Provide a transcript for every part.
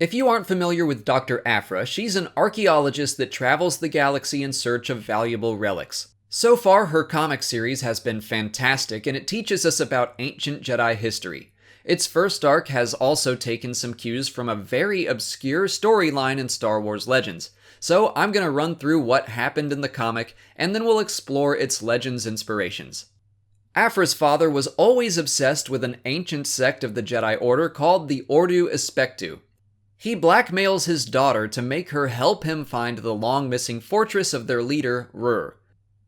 If you aren't familiar with Dr. Aphra, she's an archaeologist that travels the galaxy in search of valuable relics. So far, her comic series has been fantastic, and it teaches us about ancient Jedi history. Its first arc has also taken some cues from a very obscure storyline in Star Wars Legends. So I'm going to run through what happened in the comic, and then we'll explore its Legends inspirations. Aphra's father was always obsessed with an ancient sect of the Jedi Order called the Ordu Aspectu. He blackmails his daughter to make her help him find the long-missing fortress of their leader, Rur.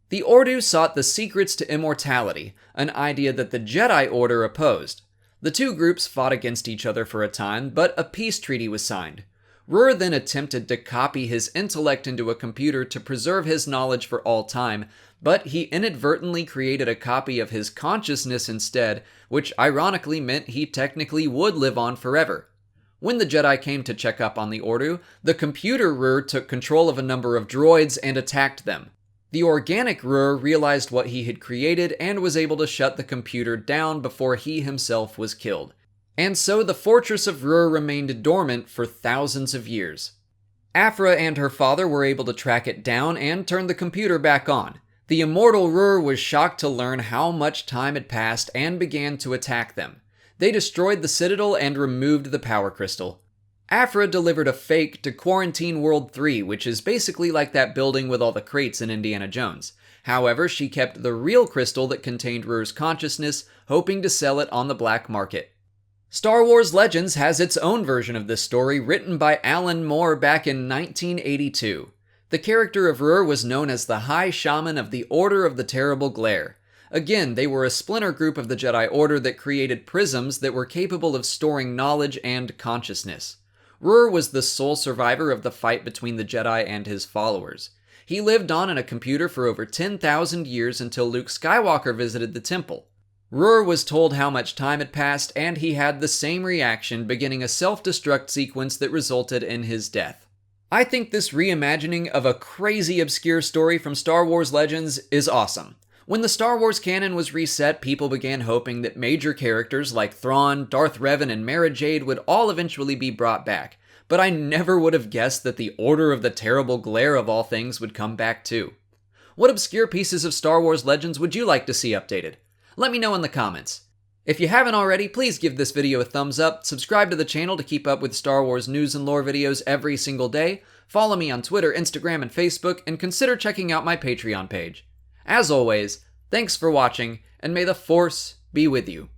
The Ordu sought the secrets to immortality, an idea that the Jedi Order opposed. The two groups fought against each other for a time, but a peace treaty was signed. Rur then attempted to copy his intellect into a computer to preserve his knowledge for all time, but he inadvertently created a copy of his consciousness instead, which ironically meant he technically would live on forever. When the Jedi came to check up on the Ordu, the computer Rur took control of a number of droids and attacked them. The organic Rur realized what he had created and was able to shut the computer down before he himself was killed. And so the fortress of Rur remained dormant for thousands of years. Aphra and her father were able to track it down and turn the computer back on. The immortal Rur was shocked to learn how much time had passed and began to attack them. They destroyed the Citadel and removed the power crystal. Aphra delivered a fake to Quarantine World 3, which is basically like that building with all the crates in Indiana Jones. However, she kept the real crystal that contained Rur's consciousness, hoping to sell it on the black market. Star Wars Legends has its own version of this story, written by Alan Moore back in 1982. The character of Rur was known as the High Shaman of the Order of the Terrible Glare. Again, they were a splinter group of the Jedi Order that created prisms that were capable of storing knowledge and consciousness. Rur was the sole survivor of the fight between the Jedi and his followers. He lived on in a computer for over 10,000 years until Luke Skywalker visited the temple. Rur was told how much time had passed, and he had the same reaction, beginning a self-destruct sequence that resulted in his death. I think this reimagining of a crazy obscure story from Star Wars Legends is awesome. When the Star Wars canon was reset, people began hoping that major characters like Thrawn, Darth Revan, and Mara Jade would all eventually be brought back, but I never would have guessed that the Order of the Terrible Glare of all things would come back too. What obscure pieces of Star Wars Legends would you like to see updated? Let me know in the comments. If you haven't already, please give this video a thumbs up, subscribe to the channel to keep up with Star Wars news and lore videos every single day, follow me on Twitter, Instagram, and Facebook, and consider checking out my Patreon page. As always, thanks for watching, and may the Force be with you.